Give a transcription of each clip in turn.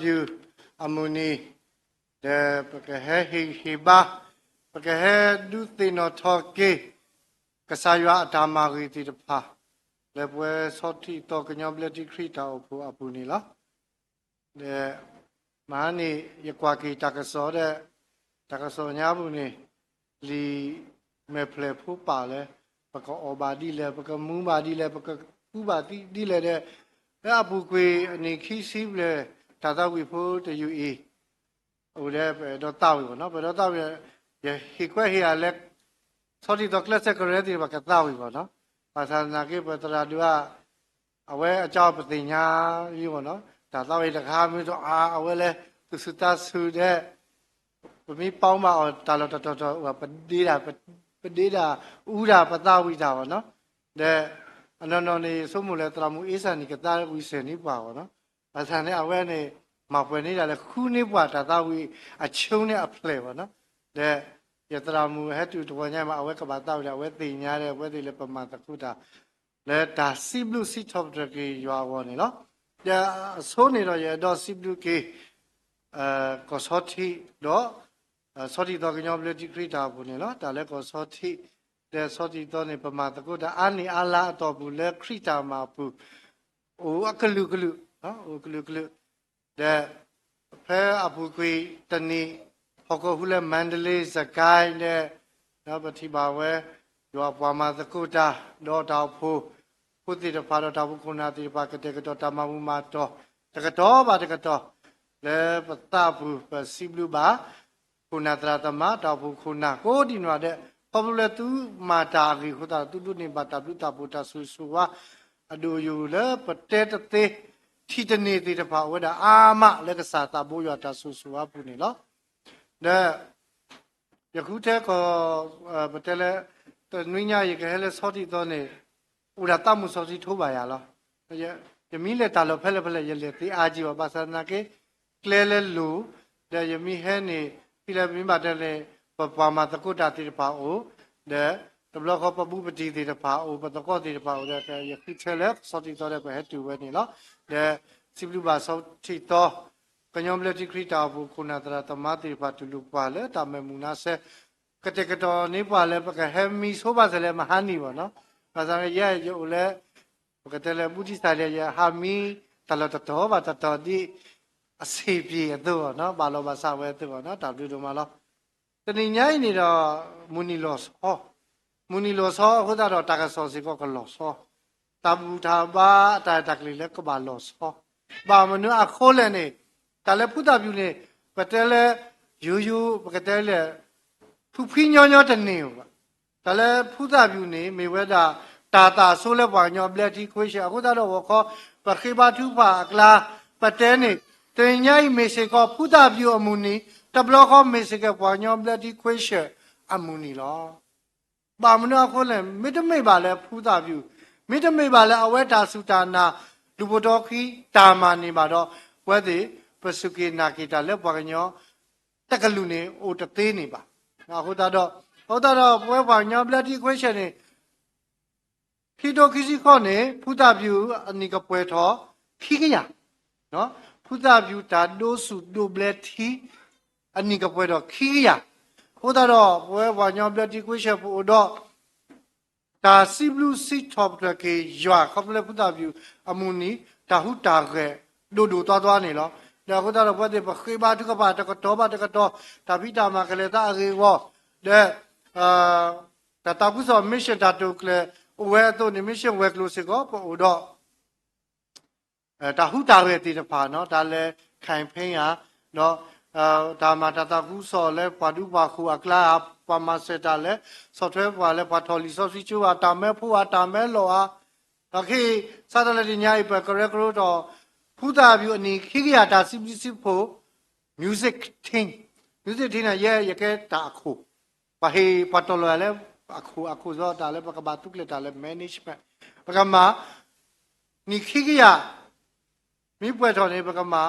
you amuni the pakahe hiba pakahe do no toke kasaywa damari ti pa lebwe soti to kanyobleti krita opu apuni la the mani yakwaki takaso de takaso nyabuni li meple pu pa le paka obadi le paka mubadi le paka ubadi di le de apu kwe ni khisi le tata wi pho de yu e o de do taw wi no do taw ye hi kwe hi ale soti to class kare di ba ka taw wi ba no pasana ke patra du a awe a chaw pati nya yi bo no ta taw wi ta kha mi to a awe le tu su ta su de mi paung ma ta lo to pa di da u da pa taw wi da ba no de no ni so mu le tra mu isa ni ka ta wi se ni pa ba no pasane awe ni ma pwe ni da le khu ni bwa ta taw wi a chung ne a ple ba no de yatra mu ha tu to nya ma awe ka ba taw da awe ti nya de awe ti le pa ma ta khu da le da si blue si top de ke ywa wo ni no ya so ni ro ye do si blue ke ko so thi do so thi do knyo ble ti krita bu ni no da le ko so thi de so thi do ni pa ma ta khu da a ni a la to bu le krita ma bu o aklu klu no o klu klu de phe apu kwi tani hoko hule mandalay zakai ne no pati ba we yo pa ma ta khu da do da phu puti de pa do da bu kuna ti pa ka te ka do ta ma mu ma do ta ka do ba ta ka do le pa ta bu pa si blu ba kuna tra ta ma da bu kuna ko di no de popular tu ma ta ri khu ta tu tu ni ba ta bu ta bu ta su su wa adu yu le pa te te te thi te ni ti de pa we da a ma le ka sa ta bu yo ta su su wa bu ni lo deယခုတဲ့ကပတလဲနွိညာရေကဲလဲစောတိတော့နေဥရတမှုစောစီထိုးပါရလားယမီလက်တာလောဖဲလဲဖဲလဲရလေတီအာကြီးပါပါစနာကေကလဲလဲလူတဲ့ယမီဟဲနေပြီလဲမိမတဲ့လဲပမာတကုတာတိတပါအိုတဲ့တဘလခပပူပတိတိတပါအိုပတကောတိတပါအိုတဲ့ယခုတဲ့လဲစောတိတော့တဲ့ပဲဟဲတူပဲနေလားတဲ့စီဘလူပါစောတိတော့ကညောမလက်တိခရတာဘူးခုနာတရာတမတိပါတူလူပါလေတာမေမူနာဆက်ကတဲ့ကတော်နေပါလေပကဟမီဆိုပါစလေမဟာနီပေါ့နော်ဘာသာရဲ့ရုပ်လေပကတဲ့လေမူတိစာလေဟာမီတလတတော်ပါတတော်ဒီအစီပြေတော့နော်ဘာလို့ပါစဝဲတော့နော်တာတူတို့မလားတဏိညာနေတော့မူနီလောဟောမူနီလောဆောဟိုတော့တာကဆောစီကောကလောဆောတဘူထာပါတာတကလေးလေကဘာလောဆောဘာမနုအခုလည်းနေတာလည်းဖုဒ္ဓပြုနေပတဲလဲယူပကတဲလဲဖူဖီညောညောတနေပါတာလည်းဖုဒ္ဓပြုနေမေဝဲတာတာဆိုးလဲပွားညောပလက်တီခွေးရှအခုတော့ဝခောပခိဘာထုပါအကလာပတဲနေတင်ညိုင်မေစေကောဖုဒ္ဓပြုအမှုနီတဘလခောမေစေကပွားညောပလက်တီခွေးရှအမှုနီလောပါမနောခေါ်လဲမိတမိတ်ပါလဲဖုဒ္ဓပြုမိတမိတ်ပါလဲအဝဲတာစုတာနာလူဘတော်ခီတာမာနေပါတော့ဝဲသည်ပစုကေနာကေတာလက်ပွားကညောတက်ကလူနေအိုတသေးနေပါဟုတ်တော့ပွဲပွားညောပလက်တီခွေးရှနေခီတိုခီစီခေါနေဖုဒ္ဓပြုအနိကပွဲတော်ခီကရနော်ဖုဒ္ဓပြုတာဒိုစုဒိုပလက်တီအနိကပွဲတော်ခီကရဟုတ်တော့ပွဲပွားညောပလက်တီခွေးရှဖို့တော့တာစီဘလူးစီထော့ပကေရွာခေါပလက်ဖုဒ္ဓပြုအမူနီတာဟုတာခဲဒိုသွားနေလောဒါကတော့ဘတ်တဲ့ခေဘာတကပါတကတော့တာပိတာမကလေးတာအေဝတဲ့တာကုစောမစ်ရှင်တာတုကလေဝဲတော့နေမစ်ရှင်ဝဲကလို့စကောပို့တော့တာဟုတာရဲ့တိတဖာနော်ဒါလဲခိုင်ဖင်းရနော်ဒါမှတာကုစောလဲပါဒုပါခုအကလာပမစတာလဲဆော့ဖ်ဝဲပါလဲပါထော်လီဆော့ဖီချူတာမဲဖို့တာမဲလောဟာတခေစာတလည်းညာပဲကရကရိုတော့ဖုဒ္ဓပြုအနိခိကရတာစီဖို့ music thing နဲ့ရကဲတာအခုပါဟေပတ်တော်လဲအခုဇောတာလဲပကဘာတုကလက်တာလဲ management ပကမာနိခိကရမိပွဲတော်နေပကမာ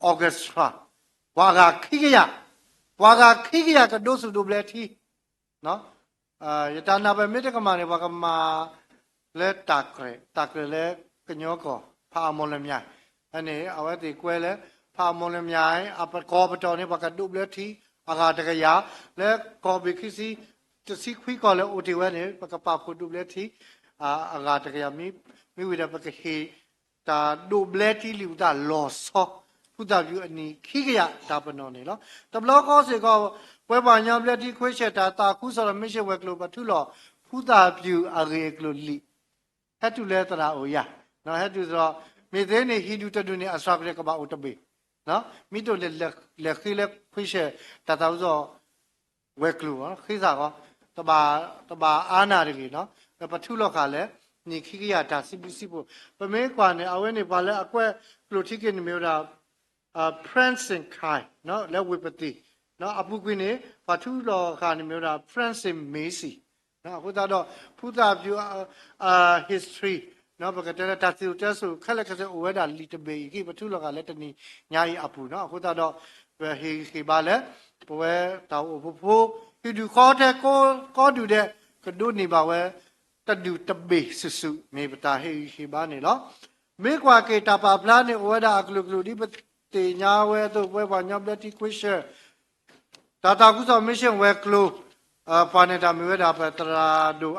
orchestra ဝါကခိကရကဒိုစုဒိုဘလက်တီနော်ယတနာပဲမိတကမာနေပကမာလဲတာကရလဲကညောကောဖာမောလမြအနေအဝဲတီကွဲလဲပ พามอลมยายอปกอบตอนี่ปกดูเบลทีอากาตกยาและกอบิคิซีจะซิคุยก่อนแล้วโอติเวนี่ปกปาพูดูเบลทีอากาตกยามีวิดาปกเฮตาดูเบลทีลิวตาลอซอพุทธวิวอันนี้ขี้กยาตาปนอนี่เนาะแต่บล็อกก็สิก็เว็บานยามเบลทีคุยเชตาตาคุสรไม่ใช่เวกโลปทุลอพุทธวิวอะไรกลลีให้ดูแลตราโอยาเนาะให้ดูตรามีเดนี่ฮิดูตะดูนี่อัสราเบลกบาอุตเบနော်မိတို့လက်ခိလက်ခွိရှေတတဥသောဝက်ကလူနော်ခိစားကောတဘာအာနာရကြီးနော်ပထုလောခါလဲနိခိကရတာစိပုစိပုပမဲကွာနေအဝဲနေပါလဲအကွက်ကလူထိကိနေမျိုးတာPrince and Kai နော်လက်ဝိပတိနော်အပုကွင်းနေပထုလောခါနေမျိုးတာ Prince and Macy နော်အခုတော့ဖူတာပြူhistoryနော်ဘကတဲ့တာစီတက်ဆူခက်လက်ခက်ဝဲတာလီတဘေကြီးပထုလောကလည်းတနီညာကြီးအပူနော်အခုတော့ဟေပါလဲပွဲတောက်ဖိုးဒီဒူခေါ်တဲ့ကောဒူတဲ့ကဒုနေပါဝဲတဒူတဘေစုမေပတာဟေပါနေနော်မေကွာကေတာပါပလာနေဝဲတာအကလုကလုဒီပတေညာဝဲတော့ပွဲပါညပလက်တီခွရှတာတာကုသောမစ်ရှင်ဝဲကလုပါနေတာမြဲတာပတရာဒူ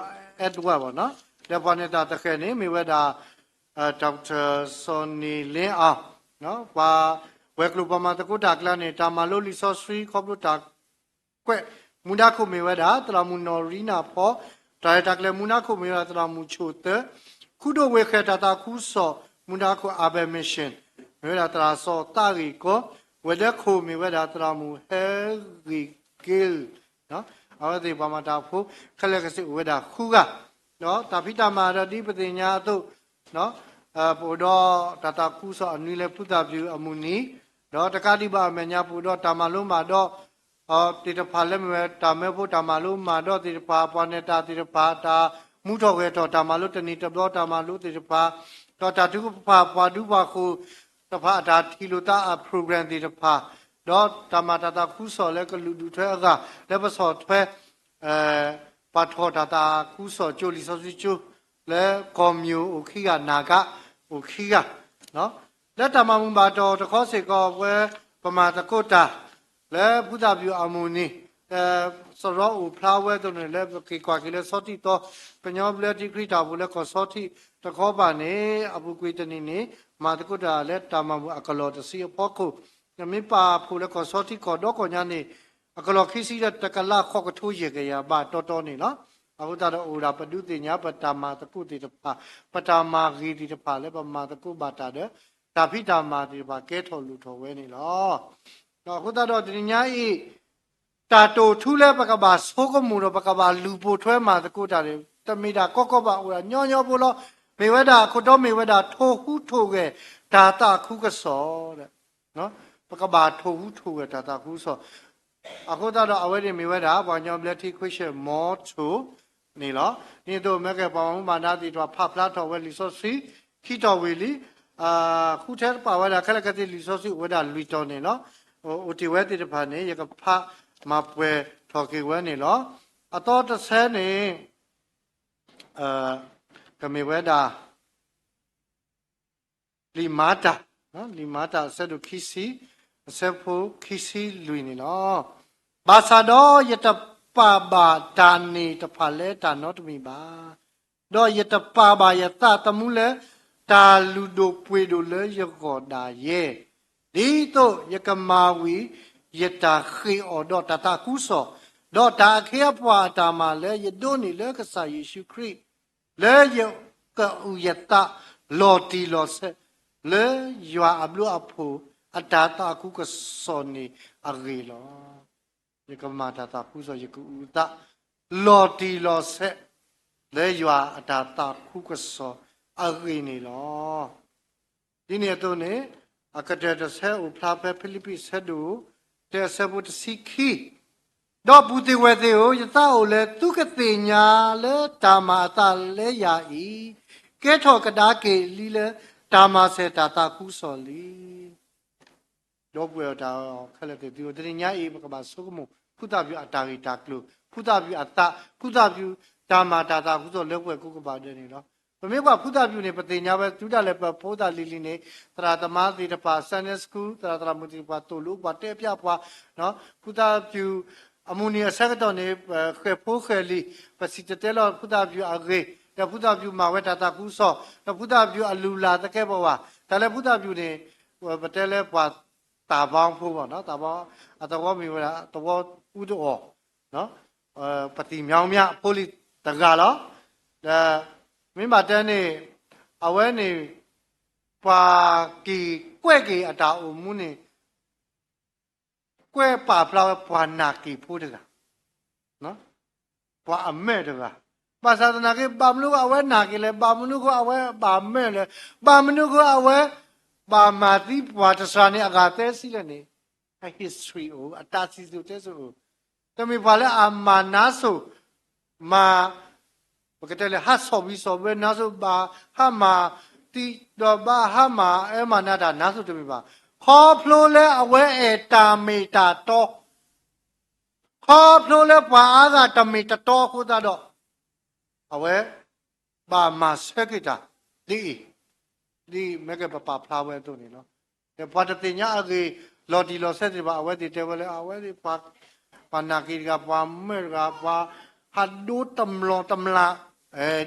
အက်ဒဝါပါနော်လက်ပါနေတာတခဲနေမိဝဲတာဒေါက်တာဆွန်နီလင်းအောင်နော်ပါဝဲကလူပမာတကုတာကလနေတာမာလိုလီဆော့စထရီကော့ပလိုတာကွဲ့မူနာခုမိဝဲတာတရာမူနော်ရီနာဖောဒါရတာကလမူနာခုမိဝဲတာတရာမူချိုတခုဒိုဝဲခဲတာတာခုဆော့မူနာခုအာဘယ်မစ်ရှင်မိဝဲတာတရာဆော့တာရီကိုဝဲတဲ့ခုမိဝဲတာတရာမူဟဲရီဂီလ်နော်အဲ့ဒီပမာတာဖို့ခလက်ကစစ်ဝဲတာခုကနော်တာဖိတာမာရတိပတိညာတို့နော်ပိုတော့တတကုဆောအနည်းလေပုဒ္ဒပြူအမှုနီနော်တက္ကတိပါမညာပိုတော့တာမလုံးမှာတော့တိတဖာလည်းမဲတာမဲဖို့တာမလုံးမှာတော့တိတဖာပွားနေတာတိတဖာတာမှုတော်ခဲတော့တာမလုံးတဏီတဘောတာမလုံးတိတဖာတော့တာတုဖာပွားဒုပါခုတဖာဒါထီလိုတာ program တိတဖာတော့တာမတတကုဆောလည်းကလူဒူထွဲကလည်းပစောထွဲပါထောတာကုဆောကျိုလီဆောစီကျိုလဲကောမျိုးဥခိကနာကဥခိကနော်လက်တမမှုပါတော်တခေါစေကောပွဲပမာတကုတာလဲဘုဒ္ဓပြုအမှုနီစရောဥဖလာဝဲတို့နဲ့လဲကေကွာကလေးစောတိတော့ပညောပလက်တိခရိတာဘူးလဲကောစောတိတခေါပါနေအပုကွေတနေနေမာတကုတာလဲတာမမှုအကလောတစီဖို့ခုမိပါဖူလဲကောစောတိကောတော့ကောညာနေအကလောခိစီတဲ့တကလာခော့ကထိုးရေကရပါတော်နေနော်အခုတော့အိုရာပတုတိညာပတာမာတကုတိတဖာပတာမာဂီတိတဖာလဲပမာတကုပါတာတဲ့တာဖိတာမာတိတဖာကဲထော်လူထော်ဝဲနေလောတော့အခုတော့ဒီညာဤတာတိုထူးလဲပကပါဆိုးကမှုတော့ပကပါလူပိုထွဲမာတကုတာတယ်တမိတာကော့ကော့ပါအိုရာညောညောပို့လို့မေဝဒခုတော့မေဝဒထိုဟုထိုခဲ့ဒါတာခုကစောတဲ့နော်ပကပါထိုဟုထိုခဲ့ဒါတာခုစောအခုတော့အဝဲဒီမေဝဒဘာညောပလက်တိခွိရှေမောချိုနေလောဒီတို့မကပောင်းမာနာတိတော့ဖဖလာတော်ဝဲလီဆိုစီခိတော်ဝေလီခုထဲပါဝဲတာခလကတိလီဆိုစီဝဲတာလူတော်နေနော်ဟိုတီဝဲတိတဖာနေရကဖမပွဲထော်ကေဝဲနေလောအတော်တဆဲနေကမေဝဲတာလီမာတာနော်လီမာတာဆက်တို့ခီစီဆက်ဖို့ခီစီလူနေလောဘာသာတော့ယတပါဘာတာနေတဖာလဲတာနောတမီပါတော့ယတပါဘာယတတမှုလဲတာလူတို့ပွေတို့လဲရကောတာရဲ့ဒီတော့ယကမာဝီယတာခေအော်တော့တတကုဆောတော့တာခေပွားတာမလဲယဒိုနီလဲကဆာယေရှုခရစ်လဲယကဥယတလော်တီလော်ဆက်လဲယွာအဘလူအဖိုအတာတာကုကဆောနီအဂေလောယကမာတာတာကုဆောယကုဥတလော်တီလော်ဆက်လဲယွာအတာတာကုကဆောအဂေနီလောဒီနေ့တော့နေအခတဲ့ဆဲဥဖလာပဲဖိလိပိဆဲဒူတဲ့ဆဲဘုတ်စီခီတော့ဘူတေဝဲတေကိုယသကိုလဲသူကတိညာလဲတာမာတာလဲယာဤကဲထော်ကဒါကေလီလဲတာမာစေတာတာခုစော်လီတော့ပွေတာခလက်တေဒီကိုတညာဤပကပါဆုကမှုဖုဒပြအတာဂီတာကလုဖုဒပြအတာဖုဒပြတာမာတာတာခုစော်လဲပွေကုကပါတဲ့နေနော် မေကဖုဒ္ဓပြုနေပတိညာပဲဒုဒလည်းပဲဖိုးတာလီလီနေတရာသမားတိတပါဆန်နက်စကူတရာမူတိပါတူလူပါတဲပြပွားနော်ဖုဒ္ဓပြုအမှုနီအဆက်တော်နေခေဖိုးခေလီပစီတတဲလောဖုဒ္ဓပြုအဂေတဖုဒ္ဓပြုမှာဝဲတာတာကူဆောတဖုဒ္ဓပြုအလူလာတကဲပေါ်ပါဒါလည်းဖုဒ္ဓပြုနေပတဲလဲပွားတာပေါင်းဖို့ပေါ့နော်တာပေါင်းအတော်မီဝဲတော်ဥတော်နော်ပတိမြောင်မြပိုလီတကားလောဒါမင်းမတန်းနေအဝဲနေပါကီကွဲ့ကီအတာအုံမှုနေကွဲ့ပါဖလာပွာနာကီဖိုးတကားနော်ပွာအမဲတကားပါသာနာကေပါမနုကအဝဲနာကီလဲပါမနုကအဝဲပါမဲလဲပါမနုကအဝဲပါမာတိပွာတဆာနေအကတဲစီလဲနေအ history အိုအတာစီစုတဲဆိုတမီပါလဲအမနာဆိုမာပကတဲ့လေဟာဆောဘီဆောဘဲနာဆိုပါဟာမာတီတော့ဘာဟာမာအဲမနာတာနာဆိုတမီပါခေါ်ဖလိုလဲအဝဲအေတာမီတာတော့ခေါ်ဖလိုလဲပါအားကတမီတတော်ခုသာတော့အဝဲပါမဆက်ကိတာဒီမကပပဖလာဝဲတို့နေနော်ဒီပတ်တတင်ညာအကေလော်ဒီလော်ဆက်ဒီပါအဝဲဒီတဲဝဲလဲအဝဲဒီပါနာကီကပါမဲကပါဟာဒိုတမ်လောတမ်လာ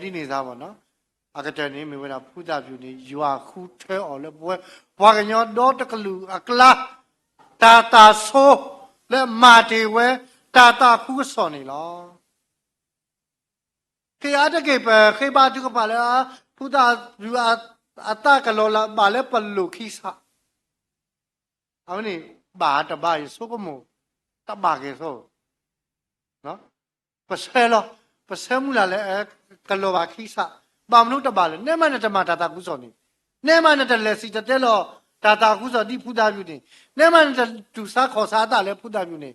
ဒီနေသားပေါ့နော်အကတဲ့နေမိဝဲတာဖုဒ္ဓပြုနေယွာခူးထဲော်လဲဘွဲဘွာကညောတော့တကလူအကလာတာတာဆိုလဲမာတီဝဲတာတာခူးစော်နေလောခေအားတကေပဲခေပါတုကပါလဲဖုဒ္ဓယူအတကလောလာပါလဲပလူခိစာအမနီဘာတဘာရဆိုကမိုတဘာကေဆိုနော်ပစဲလောပစဲမူလာလဲကလောဘာခိစာဘာမနုတဘာလဲနဲမနဲ့တမတာတာကုစောနေနဲမနဲ့တလဲစီတဲလောတာတာကုစောဒီဖုဒ္ဓပြုနေနဲမနဲ့တူစားခေါ်စားတာလဲဖုဒ္ဓပြုနေ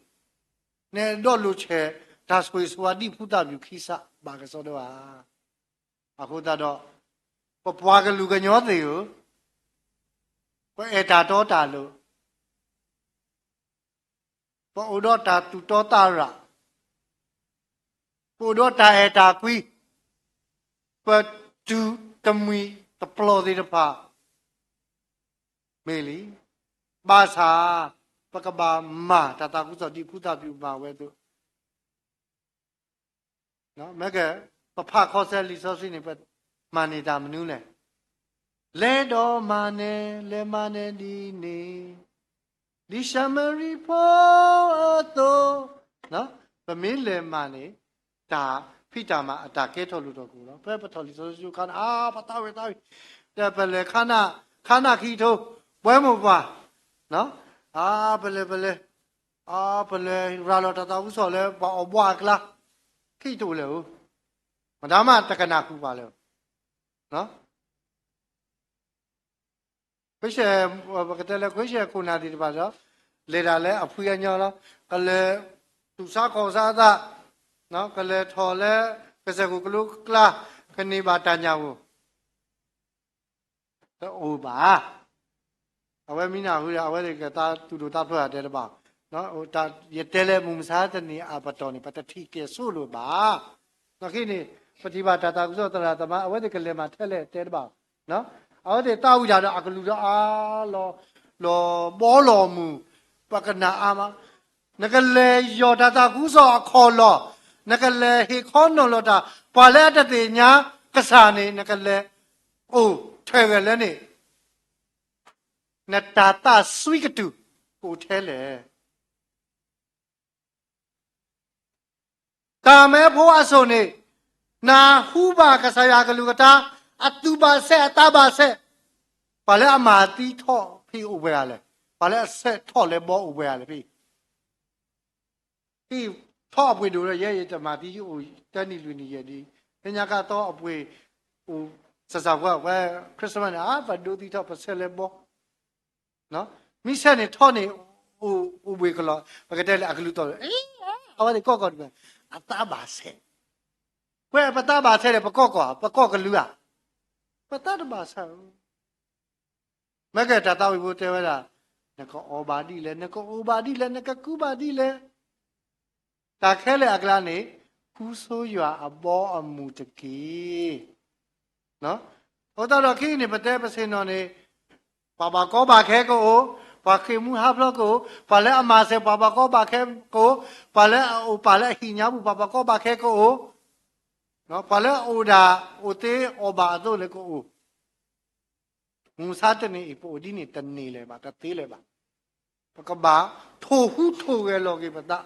နဲတော့လူချေဒါဆွေစွာဒီဖုဒ္ဓပြုခိစာဘာကစောတော့အခုတော့ပွားကလူကညောသေးကိုဘယ်တာတော့တာလို့ဘောတော့တာတူတော့တာရဘောတော့တာတာကွီပတ်တူတမီတပလောသေးတပါမေလီဘာသာပကဘာမာတတာကုစောဒီဖုဒ္ဓပြုပါဝဲတို့နော်မကပဖခေါ်ဆဲလီစောစီနေပတ်မာနေတာမနူးလဲလဲတော်မာနေလဲမာနေဒီရှမရီဖို့တော့နော်ဗမင်းလဲမာနေတာဖိတာမှာအတာကဲထော်လို့တော့ကိုနော်ဖဲပထော်လီဆိုစုခါပတာဝဲတာတဲ့ပလေခနာခီထိုးပွဲမပါနော်ပလေပလေရာလောတတာဥဆော်လဲဘောဘွားကလာခိတိုးလဲဟုတ်မဒါမှတက္ကနာခုပါလဲနော်ခွရှေဘကတဲ့လေခွရှေခုနာဒီပါတော့လေတာလဲအဖူရညောလားကလေသူစားခေါ်စားတာနော်ကလေထော်လဲကစကူကလုကလာခနေပါတညာဘူးတော့ဘာအဝဲမိနာဟူရအဝဲကတာတူတူတာဖွဲ့ရတယ်တပါနော်ဟိုတာရတဲလဲမူမစားတဲ့နေအပတော်နေပတတိကေဆိုလို့ပါနော်ခိနေပฏิဘာတာတာကုသောတရာတမအဝဲကလေမှာထဲလဲတဲတပါနော်အော်တဲ့တာဝိဒါတော့အကလူတော့လောဘောလောမူပကနာအာမနကလေယောတာတာကုသောအခေါ်လောနကလေဟေခေါနော်လောတာပါလဲတတိညာကစားနေနကလေအိုထဲရလဲနေနတာတာဆွိကတူကိုထဲလေကာမဲဖိုးအစုံနေနာဟုဘာကစားရကလူကတာအတူပါဆက်အတာပါဆက်ဘာလဲအမာတီထော့ဖိဥပရလဲဘာလဲဆက်ထော့လဲဘောဥပရလဲဖိထော့အပွေတို့ရဲတမာတီဟိုတန်နီလူနီရဲဒီပညာကတော့အပွေဟိုစစကွာဝဲခရစ်စမတ်ဘာဒိုတီထော့ပဆက်လဲဘောနော်မိဆက်နေထော့နေဟိုဥပေကလောဘကတဲ့လေအကလူတော့အဝါဒီကော့ကော့ဒီအတာပါဆက်ကွဲပတာပါဆက်တယ်ပကော့ကလူอ่ะပတတ်ပါဆာမကတတာဝိဘုတဲဝဲတာနကောဩဘာဒီလဲနကောဩဘာဒီလဲနကကူဘာဒီလဲတာခဲလေအကလာနေဖူးဆိုးရွာအပေါ်အမူတကေန နော်ဟောတော့ခိနေပတဲ့ပစင်တော်နေဘာကောဘာခဲကိုဘာခေမှုဟာဘလကိုဘာလဲအမဆေဘာကောဘာခဲကိုဘာလဲဟိညာဘူးဘာကောဘာခဲကိုနော်ဘာလဲအိုဒါအိုတေးအိုဘာတို့လေကိုမူစားတနေပိုဒီနေတနေလေပါတသေးလေပါပကဘာထိုဟုထိုရဲလောကေပတာ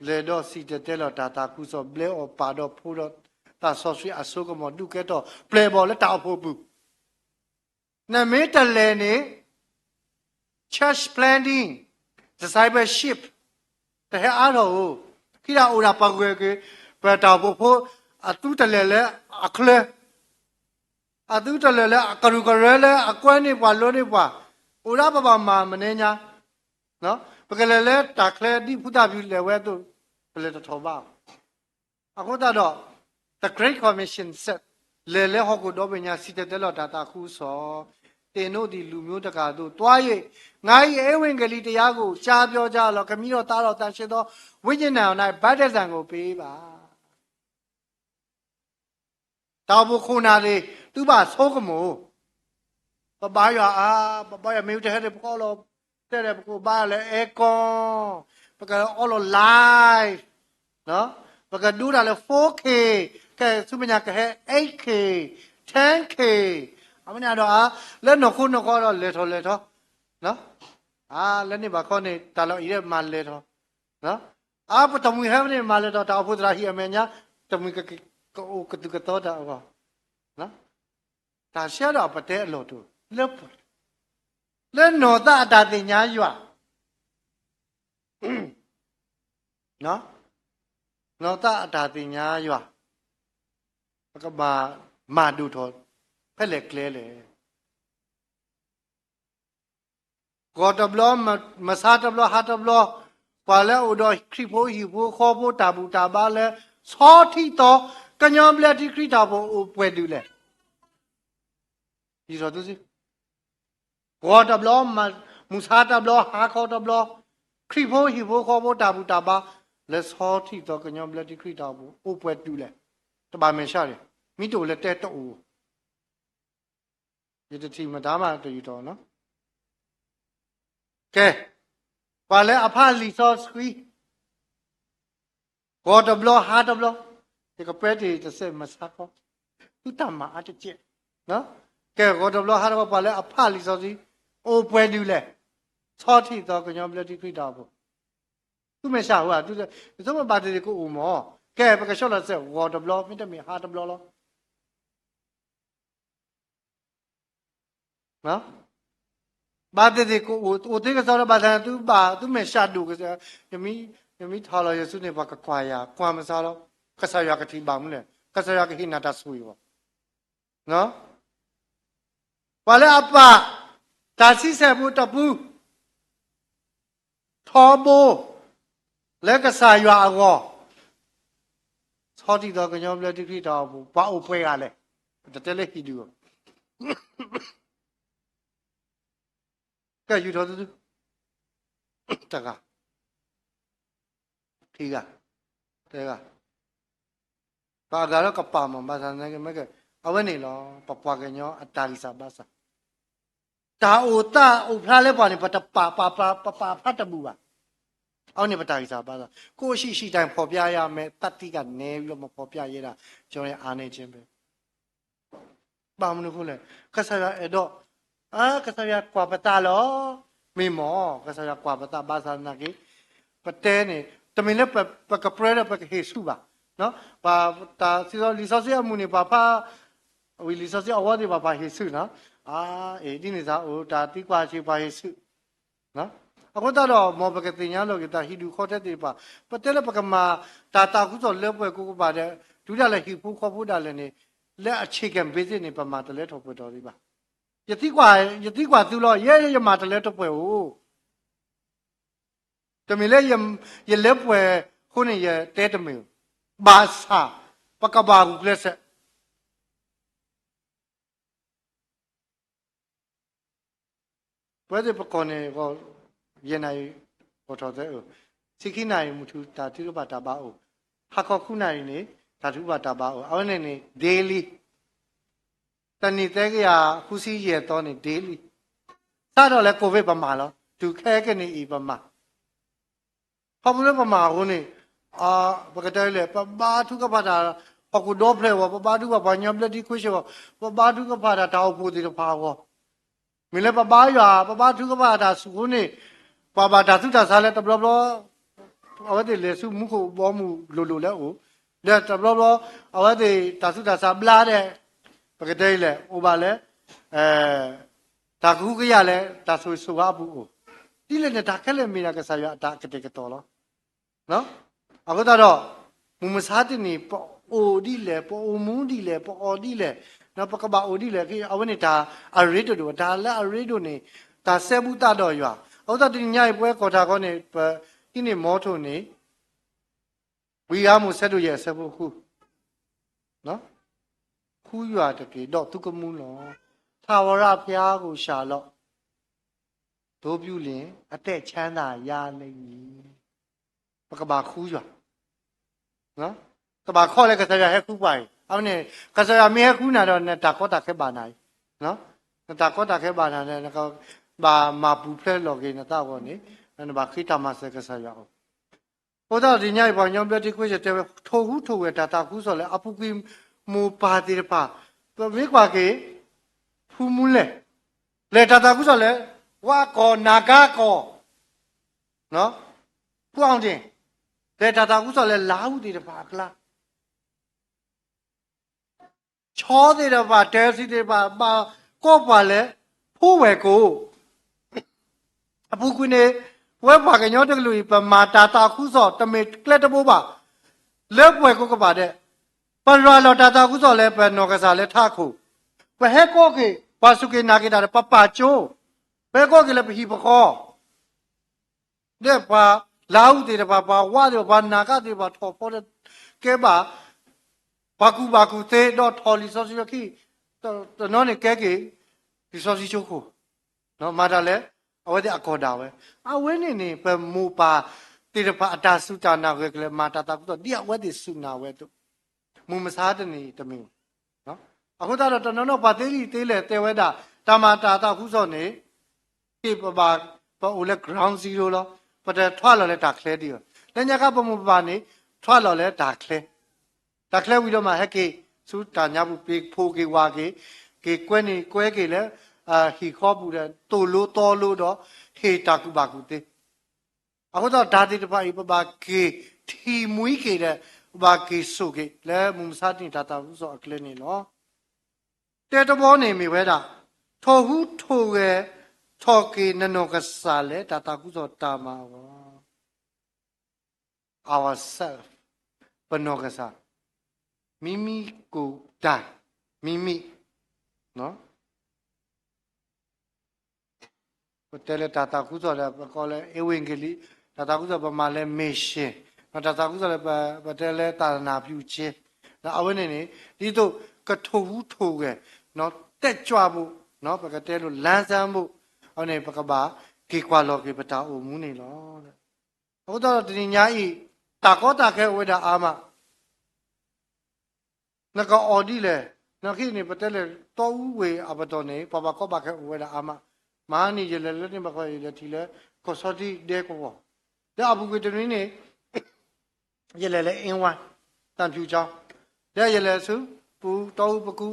လေတော့စီတဲလောတာတာကုဆိုဘလေအောပါတော့ဖိုးတော့တာဆော့ဆွေအဆုကမဒုကဲတော့ပလေဘော်လက်တောက်ဖို့ဘူးနမေတလဲနေ church planting discipleship တဟအားတော့ခိရာအိုရာပကွယ်ကေပတာဖို့အတူတလဲလဲအခလဲအတူတလဲလဲကရူကရဲလဲအကွဲနေပွာလို့နေပွာအိုရာပပမာမနေညာနော်ပကလဲလဲတာခလဲဒီဖုဒပြူလဲဝဲတို့ပလေတော်ပါအခုတော့ the great commission said လဲလဲဟောကိုတော့ပညာစီတဲလောတာတာခုစောတင်တို့ဒီလူမျိုးတကာတို့တွား၍ငါ၏ဧဝံဂေလိတရားကိုကြားပြောကြလောခမည်းတော်သားတော်တန်ရှင်းသောဝိညာဉ်တော်၌ဗတ္တဇံကိုပေးပါတောက်ဖို့ခုနာလေသူပါဆိုးကမို့ပပယာပပယာမြို့တဲ့တဲ့ပေါ်လို့တဲ့တဲ့ကိုပါလေအေကွန်ပကအော်လို live နော်ပကဒူတာလေ 4K ကဲစုမညာကဟဲ 8K 10K အမညာတော့လက်နခုနခေါ်တော့လေထောနော်လက်နေပါခေါ်နေတာလောဤရဲ့မလေထောနော်ပတမွေဟဲနေမလေတော့တောက်ဖို့တရာဟိအမေညာတမွေကိုကတုကတော့တာနော်ဒါရှာတော့ပတဲ့အလို့တို့လက်နော်တာတာတင်ညာရွာနော်နော်တာအတာတင်ညာရွာကဘာမာဒူထောဖက်လေကလဲလေကောတဘလမစာတဘလဟာတဘလပါလဲဥဒခရီဖိုဟီဖိုခေါ်ဖို့တာဘူးတာပါလဲသောတိတော့ကညောပလက်တိခရီတာဖို့ပွဲတူလဲဒီတော့သူစီကောတဘလမူစာတဘလဟာခေါ်တဘလခရီဖိုဟီဖိုခေါ်ဖို့တာဘူးတာပါလဲသောတိတော့ကညောပလက်တိခရီတာဖို့ပွဲတူလဲတပါမင်ရှာတယ်မိတို့လဲတဲ့တော့ဒီတတိမဒါမှတူတော့နော်ကဲပါလဲအဖလီဆော့စခွီကောတဘလဟာတဘလဒီကပရက်တီတစ်စက်မစားကောသူတမအတကျနော်ကဲကောတဘလဟာတဘပါလဲအဖလီဆော့စီအိုပွဲတူလဲသောတိတော့ကညောပလက်တိခိတာဘူးသူမရှာဟုတ်သူစမပါတီကိုဦးမောကဲပကရှော့လာဆက်ကောတဘလမိတမီဟာတဘလလောနော်ဘာတဲ့ကိုအိုတေကစောရဘာသာသူမဲရှာတူကစားယမီထာလာယေဆုနေဘာကကွာယာကွာမစားတော့ကဆာယာကတိပါမလဲကဆာယာကဟိနာတဆူယောနော်ဘာလဲအပဒါစီဆယ်ဖို့တပူထောဘိုလက်ကဆာယာအောသောတိတော်ကညောပလက်တိခိတော်ဘူးဘာအိုဖွဲရလဲတတဲလေးဟီဒူကဲယူတော်သူတကထိကတဲကပါကတော့ကပါမဘာသာနေကမကအဝဲနေလောပပွားကညောအတာလီစာဘာစာတာအိုတာအိုဖလားလဲပါနေပတပါဖတ်တဘူးပါအောက်နေပတာလီစာဘာစာကိုရှိတိုင်းဖော်ပြရမယ်တတ်တိကနေပြီးတော့မဖော်ပြရတာကျွန်တော်ရဲ့အားနေခြင်းပဲပါမလို့ခုလဲကဆရာအဲ့တော့ကဆရာကွာပတာလောမေမောကဆရာကွာပတာဘာသာနာကေပတဲနေတမင်လည်းပကပရပကဟေစုပါနော်ဘာတာစီစောလီစောစီအမှုနေပါဖာဝီလီစောစီအဝါဒီပါဟေစုနော်ဒီနေစားဒါတိကွာချေပါဟေစုနော်အခုတော့မောပကတင်ညာလောကတာဟီဒူခေါ်တဲ့ပါပတဲလည်းပကမာတာခုစောလက်ပွဲကိုပါတဲ့ဒူးရလည်းဟီဖူခေါ်ဖို့တာလည်းနေလက်အခြေခံ basic နေပမာတလဲထော်ပွတော်ဒီပါယတိကွာသူလို့ရဲမာတလဲတော့ပွဲဟုတ်တမီလဲရလက်ပွဲခုနေရတဲတမီဘာသာပကဘာကူလက်ဆက်ပွဲတဲ့ပကောနေကိုရနိုင်ပေါ်တော်တဲ့စိခိနိုင်မှုသူတာတိရပါတာပါအိုဟာခေါခုနိုင်နေ ဓာတုပါတာပါအဝနေနေ daily တဏိတဲကရခုစီရတော့နေ daily စတော့လဲကိုဗစ်ပမာလောဒုခဲကနေဤပမာဟောဘူးလဲပမာဟိုနေဘကတဲလေပပါထုကပါတာဟောကူတော့ဖလဲဝပပါထုကဘာညာပလက်တီခွရှေပပါထုကပါတာတောက်ဖို့ဒီတော့ပါဝမင်းလဲပပါရွာပပါထုကပါတာစုခုနေပါပါဓာတုတာစားလဲတဘလဘလအဝတ်တွေလေစုမှုကိုဘောမှုလိုလဲဟိုလက်တဘလဘလအဝတ်တွေဓာတုတာစားပလာတဲ့ဘကတဲလေဟိုပါလဲဒါကူကရလဲဒါဆိုရဘူးဒီလေနဲ့ဒါခက်လေမိတာကစားရဒါကတဲ့ကတော့နော်အခုတော့မူမစားတဲ့နေပေါ်အိုဒီလေပေါ်အိုမူးဒီလေပေါ်အော်ဒီလေနော်ပကဘာအိုဒီလေခေအဝနေဒါအရီတိုတို့ဒါလက်အရီတိုနေဒါဆဲဘူးတတော့ရွာဟုတ်တော့ဒီညိုက်ပွဲခေါ်တာကောနေဒီနေမောထုံနေဝီရမှုဆက်တို့ရဲ့ဆက်ဖို့ခုနော်ခူးရွာတကေတော့သူကမှုလောသာဝရဘုရားကိုရှာတော့တို့ပြုလင်အသက်ချမ်းသာရလိမ့်မည်ပကဘာခူးရွာနော်တဘာခေါ်လဲကစားရဟဲခူးပိုင်အမနဲ့ကစားရမဲခူးနာတော့တာကောတာခဲပါနိုင်နော်တာကောတာခဲပါနိုင်နဲ့ကောဘာမာပူဖလဲလော်ကေနတာကောနေအဲ့ဘာခိတမဆဲကစားရအောင်ဟိုတော့ဒီညိုင်ဘောင်ညောင်းပြတိခွေးတဲ့ထိုဟုထိုဝဲတာတာကူးဆိုလဲအပူကီမူပါတိပါမေကွာကေဖူးမူလဲလေတာတာကူးဆိုလဲဝါကောနာဂကောနော်ပူအောင်တင်လေတာတာကူးဆိုလဲလာဟုတိတပါကလားချောသေးတယ်ပါတဲစီတယ်ပါကော့ပါလဲဖိုးဝဲကိုအပူကွင်းနေဝဲပါကညောတကလူပမာတာခုစောတမေကလက်တပိုးပါလက်ပွဲကိုကပါတဲ့ပရလောတာခုစောလဲပနောကစားလဲထခုပဟဲကောကေပါစုကေနာကေတာပပချိုးဘဲကောကေလဲပဟိပခောတဲ့ပါလာဟုတေတပါဝါတယ်ပါနာကတေပါထော်ဖို့ကဲပါဘာကူသေးတော့ထော်လီဆောစီရခိတော့နေကဲကေဒီဆောစီချိုးကိုနော်မာတာလဲအဝဲတဲ့အကော်တာပဲအဝဲနေပမူပါတေတပါအတာစုတာနာဝဲကလေးမာတာတာကတော့ဒီအဝဲဒီစုနာဝဲတို့မူမစားတဲ့နေတမင်းနော်အခုတော့တနော်ပါသေးလီသေးလေတဲဝဲတာတာမာတာတာခုစောနေပြပါအိုလဲ ground zero လောပတဲ့ထွားလော်လဲဒါကလဲတီးလက်ညကပမူပါနေထွားလော်လဲဒါကလဲဒါကလဲဝီတော့မှဟက်ကေစုတာညာဘူးပေဖိုကေဝါကေကွဲနေကွဲကေလဲဟီခေါ်ဘူးတဲ့တူလို့တော်လို့တော့ဟေတာကူပါကူတဲ့အခုတော့ဓာတိတပါပပါကေထီမွီးကေတဲ့ဘာကေဆုကေလဲမုံစားတင်တာဘူးဆိုအကလဲနေနော်တဲတဘောနေမိဝဲတာထော်ဟုထိုရဲထော်ကေနနောကစားလဲတာကူဆိုတာမှာဝ ourself ဘနောကစားမိမိကိုတိုင်မိမိနော်တဲလေတာကူဆိုလဲကောလဲအဝင်္ဂလိတာကူဆိုပမာလဲမေရှင်တာကူဆိုလဲပတဲလဲတာနာပြုခြင်းနော်အဝင်းနေဒီတို့ကထိုဘူးထိုကဲနော်တက်ကြွဖို့နော်ပကတဲလို့လန်းဆန်းဖို့ဟောနေပကပါကေကွာလောကေပတာအိုမူးနေလောတဲ့ဟုတ်တော့ဒီညာဤတာကောတာခဲဝဲတာအာမနကအော်ဒီလေနခိနေပတဲလေတောဦးဝေအပတော်နေပပကောပါခဲဝဲတာအာမမာနီရလေလက်နေမခွေလေတီလေကောစောတိဒဲကောတဲ့အဘူကေတရင်းနေရလေလေအင်းဝမ်တန်ဖြူချောင်းတဲ့ရလေစုပူတောဦးပကူ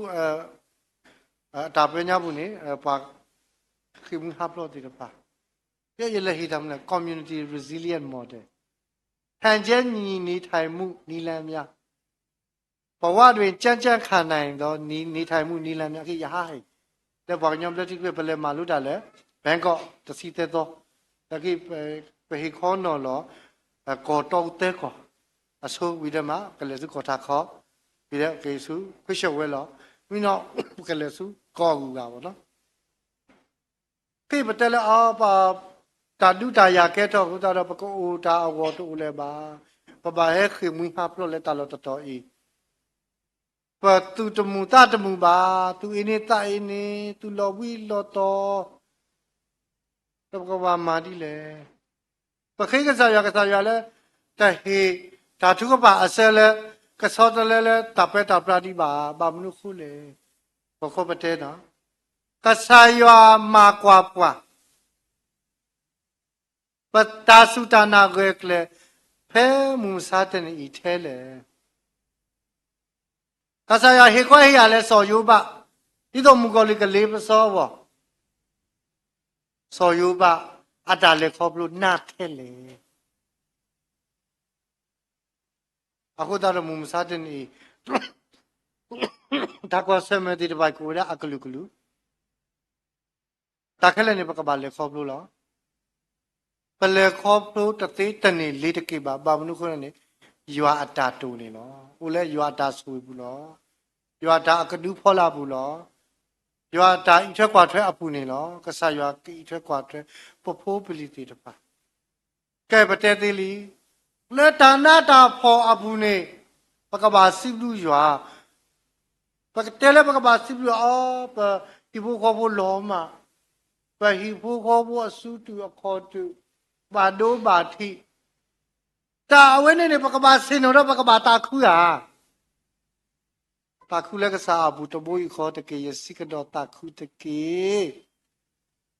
တာပညာဘူးနေပါခိမဟာပလို့ဒီပါတဲ့ရလေဟိတမ်လေ community resilient model ဟန်ကျဲညီနေထိုင်မှုနီလန်းများဘဝတွင်ကြမ်းကြမ်းခံနိုင်သောနေထိုင်မှုနီလန်းများခေရဟဟိတဲ့ဘာညောပလက်တိကပလဲမာလို့တာလေဘန်ကော့တစီတဲ့တော့တကိပဟိခေါနော်လောကောတောတဲကောအဆိုဝိဒမကလေးစုကောတာခောပြီးတဲ့ကေစုခွရှဝဲလောမင်းတော့ကလေးစုကောကူတာပေါ့နော်ခေပတဲလဲအော်ပါတာဒုတာယာကဲတော့ဟိုတော့ပကောတာအဝတူလဲပါပပဟဲခေမွိဟာပလို့လဲတာလို့တော်ဤပတူတမူတာတမူပါသူအင်းနေတာအင်းနေသူလော်ဝီလော်တော်တော့ကဘာမာဒီလေပခိကစားရလဲတဟေဓာတုကပါအစဲလဲ ကစောတလဲလဲတပက်တပရာဒီဘာမနုခုလေဘခောပတဲနော်ကဆာယွာမာကွာပွားပတာစုတနာကွယ်ကလေဖဲမူစားတဲ့ဤထဲလေကဆာယဟေခွဲဟရလဲစော်ယိုးပါဒီတော့မူကောလီကလေးပစောဘောစော်ယိုးပါအတာလေခေါပလို့နာထဲလေအခုတော့မူစားတဲ့ဤဒါကွာဆမဲဒီတပိုက်ကိုရအကလူကလူတာခဲလည်းနေပကပါလေခေါပလို့လားပလေခေါပလို့တသေးတနေလေးတကိပါဘာမနုခွနဲ့ရွာအတာတူနေနော်ဦးလဲရွာတာဆူဘူးနော်ရွာတာအကဒူဖောလာဘူးနော်ရွာတာဤထွက်ကွာထွက်အပူနေနော်ကဆာရွာဤထွက်ကွာထွက်ပဖိုးပလီတီတပါကဲပတဲသေးလီလဲတာနာတာဖောအပူနေပကပါစိလူရွာပကတဲလဲပကပါစိလူအော်ပဒီဘူခေါ်ဖို့လောမပဟိဘူခေါ်ဖို့အစုတူအခေါ်တူဘာဒိုဘာတိတာအဝဲနေပကပါစင်တော့ပကပါတာခူရတာခုလည်းကစားအဘူးတဘိုးခေါ်တကေရစိကတော့တာခုတကေ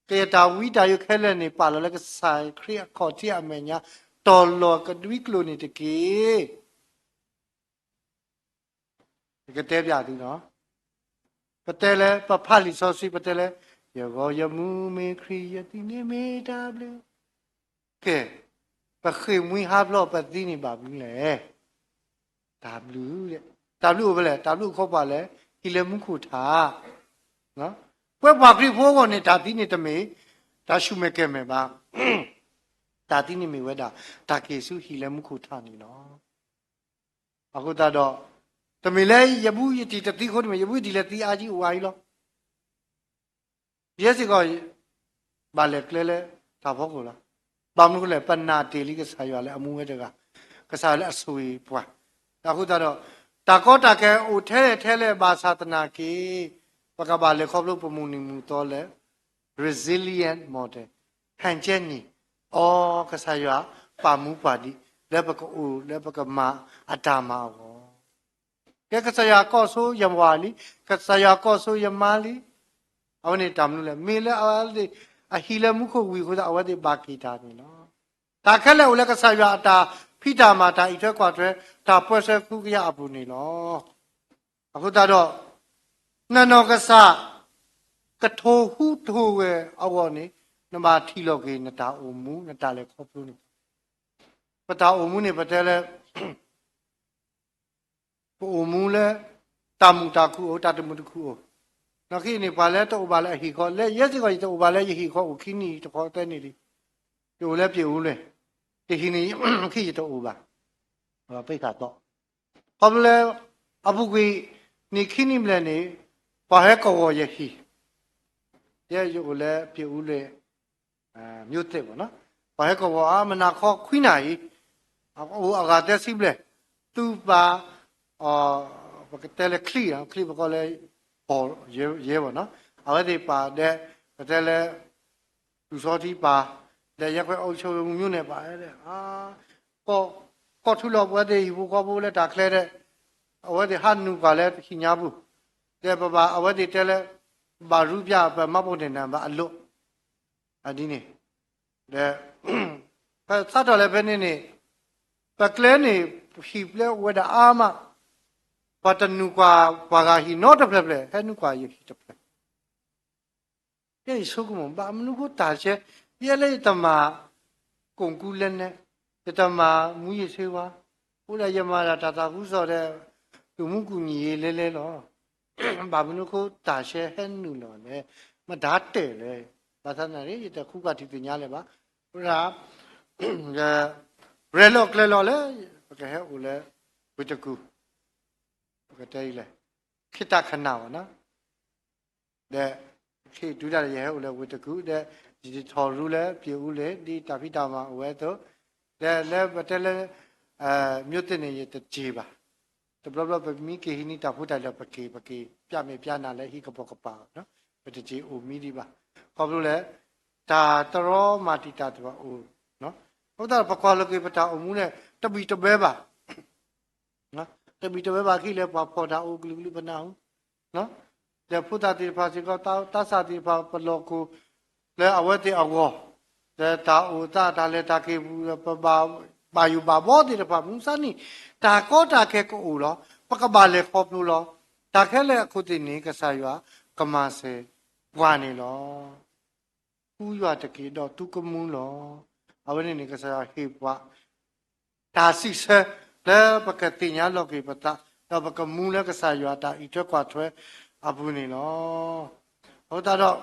ကေတာဝီတာယခဲလည်းနေပါလည်းကစားခရီးခေါ်တိအမညာတော်လောကဒွိကလိုနေတကေဒီကတဲ့ပြသည်နော်ပတဲလဲပဖလီစောစီပတဲလဲယောယမူမေခရီယတိနေမေတာဘလကဲပခေမွေးဟာဘလောပတိနေပါဘူးလေဒါဘလူးတဲ့ဒါဘလူးဘလဲဒါဘလူးခေါ်ပါလေဟီလမှုခုထားနော်ပွဲပါခရီဖိုးကောနေဒါတိနေတမေဒါရှုမဲ့ကဲမဲ့ပါဒါတိနေမေဝဲဒါကေစုဟီလမှုခုထားနေနော်အခုတော့တမေလဲယဘူးယတိတတိခေါ်တယ်ယဘူးဒီလဲတီအာကြီးဝါကြီးလောရဲစီကောဘာလဲကလဲလဲဒါဘောကိုလားဘာမလို့လဲပနာတေလီကဆာရွာလဲအမှုဝဲတကဆာလဲအဆွေပွားအခုတော့တာကောတာကဲအိုထဲလဲဘာသာတနာကေပကဘာလဲခေါပလို့ပမှုနေမှုတော့လဲ resilient model ဟန်ချက်နီအော်ကဆာရွာပါမှုပါဒီလဲပကအိုလဲပကမာအတာမာဘောကဲကဆာရွာကောဆိုယမဝါလီကဆာရွာကောဆိုယမာလီအဝနေတမ်လို့လဲမေလဲအားဒီအဟီလမှုခုဝီခိုးတာအဝတ်ဒီဘာကီတာနေနော်ဒါခက်လဲဦးလဲကဆာရွာအတာဖိတာမာတာဤထွက်ကွာထွက်ဒါပွဲဆွဲခုကရအပူနေနော်အခုတော့နနောကဆကထိုဟုထိုဝဲအော်နေနမထီလောကေနတာအုံမူနတာလဲခေါ်ပြုနေပတာအုံမူနေပတဲလဲပူမူလဲတမူတာခုတတမူတခုနောက်ခိနေပါလဲတော့ပါလဲဟီခေါ်လဲရက်စီခေါ်တော့ပါလဲဟီခေါ်ခိနီတခေါ်တဲ့နေလီပြိုလဲပြိုလဲတခိနီခိတော့ပါပိတ်ခါတော့ဘာလဲအပုကွေနေခိနီမလဲနေဘာဟဲကောရဟီရဲ့ယူလဲပြိုလဲမြို့တဲ့ပေါ့နော်ဘာဟဲကောအာမနာခေါ်ခွိနာကြီးအကတဲ့စီဘလဲသူပါဘကတဲလဲခလီဘကလဲပေါ်ရဲပေါ့နော်အဝဲဒီပါတဲ့တဲလဲလူစောတိပါတဲ့ရက်ခွဲအုပ်ချုပ်မြို့နယ်ပါတယ်တဲ့ကောထူလောပွဲတဲ့ဘူကောဘူးလဲဒါခလဲတဲ့အဝဲဒီဟာနုကလဲခိညာဘူးတဲ့ဘာအဝဲဒီတဲလဲဘာရူပြမဖို့တဲ့နံပါအလွတ်အဒီနေတဲ့ဖတ်တော်လဲဘယ်နေပကလဲနေဟီပလဲဝဲတာအာမပတ်တနုကွာဘာဂါဟီနော့တပလက်ပလက်ဟဲနုကွာယဟီတပလက်ယေဆုကမဘာမနုကိုတာချေပြလေတမကုံကူလက်နဲ့တမမူရဆေးဝါဘုရားယမရာတာကူစောတဲ့လူမှုကူညီရေးလဲလောဘာမနုကိုတာချေဟဲနုလောလေမဓာတ်တယ်လေဘာသာနာရေးတခုကတိပညာလေပါဘုရားရဲလောကလဲလောလေဘကဟဲဦးလေဝိတကူကတဲလေခိတခဏပါနော်တဲ့ခေဒုဒရရဲ့ဦးလေဝိတကူတဲ့ဒီထော်ရူလေပြေဦးလေဒီတာဖိတာမှာအဝဲတော့တဲ့လဲပတဲလေမြို့တင်နေရတကြီးပါတဘလဘမီကေဟိနီတာဖုတာလပကေပြမေပြနာလဲဟိကပကပါနော်ပတကြီးအိုမီဒီပါခေါ်လို့လေဒါတရောမာတီတာတော့အိုနော်ဟုတ်တာပကွာလကေပတာအမှုနဲ့တပီတပဲပါနော် တပီတပဲပါခိလဲပါဖော်တာအိုဂလူဂလူပနာဟုနော်တဲ့ဖုဒ္ဓတိဖာစီကောတသတိဖာပလောကိုလဲအဝတ်တိအဝေါတဲ့တာအိုတာဒါလဲတာကေဘူးပါယူပါဘောတိတဖာမူစနီတာကောတာခဲကိုအိုလောပကပါလေခေါပလူလောတာခဲလဲအခုတိနေကဆာယွာကမဆေဝါနေလောဥယွာတကေတော့သူကမူလောအဝနေနေကဆာဟေပွားတာစီဆဲလဲပကတိညာလောကေပတာတော့ပကမူလဲကဆာယွာတာဤထွက်ကွာထွဲအပူနေလောဟောတာတော့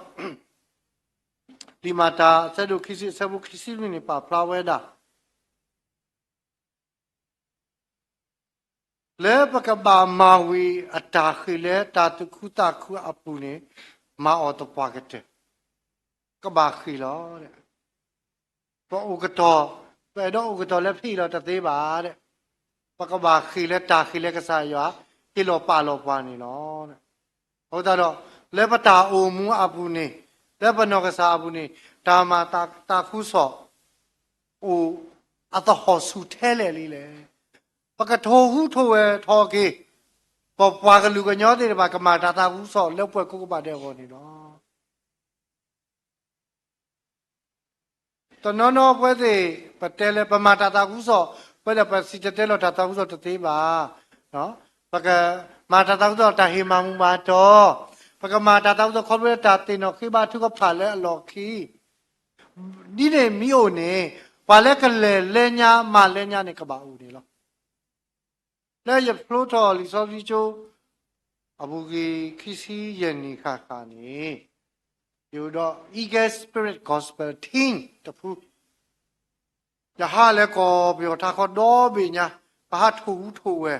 ဒီမှာတာဆက်တို့ခစီဆက်ဖို့ခစီနေပါဖလာဝဲတာလဲပကဘာမာဝီအတာခိလဲတာတခုတာခုအပူနေမာအော်တပွားကတဲ့ကဘာခိလောတဲ့ပေါ်ဥကတော်ပဲတော့ဥကတော်လည်းဖိတော့တသေးပါတဲ့ပကဘာခိလဲတာခိလဲကစားရွာပြလောပါလောပွားနေလောတဲ့ဟုတ်တော့လဲပတာအိုမူအပူနေလဲပနောကစားအပူနေတာမာတာခုဆော့အိုအတဟောဆူထဲလေလေးလေပကထောဟုထိုဝဲထောကေပပွားကလူကညောတဲ့ဘာကမာတာခုဆော့လက်ပွဲကုကပါတဲ့ဟောနေတော့တနောပွဲစီပတဲလေပမာတာခုဆော့ပွဲလေပစီတဲလောတာခုဆော့တသေးပါနော်ပကမာတာခုဆော့တာဟေမမူပါတော့ပကမာတာခုဆော့ခေါ်ရတာတင်တော့ခိဘာထုကဖာလဲအလော်ခီဒီနေမီအိုနေဘာလဲကလေလဲညာမလဲညာနေကပါဦးနေလောလဲရဖလိုတော်လီစောပြီးချိုအဘူကြီးခီစီယနီခါခါနေယူတော့ Eagle Spirit Gospel Team တဖူရဟာလဲကောပြောတာခေါ်တော့ပြီညာဘာထူထူဝဲ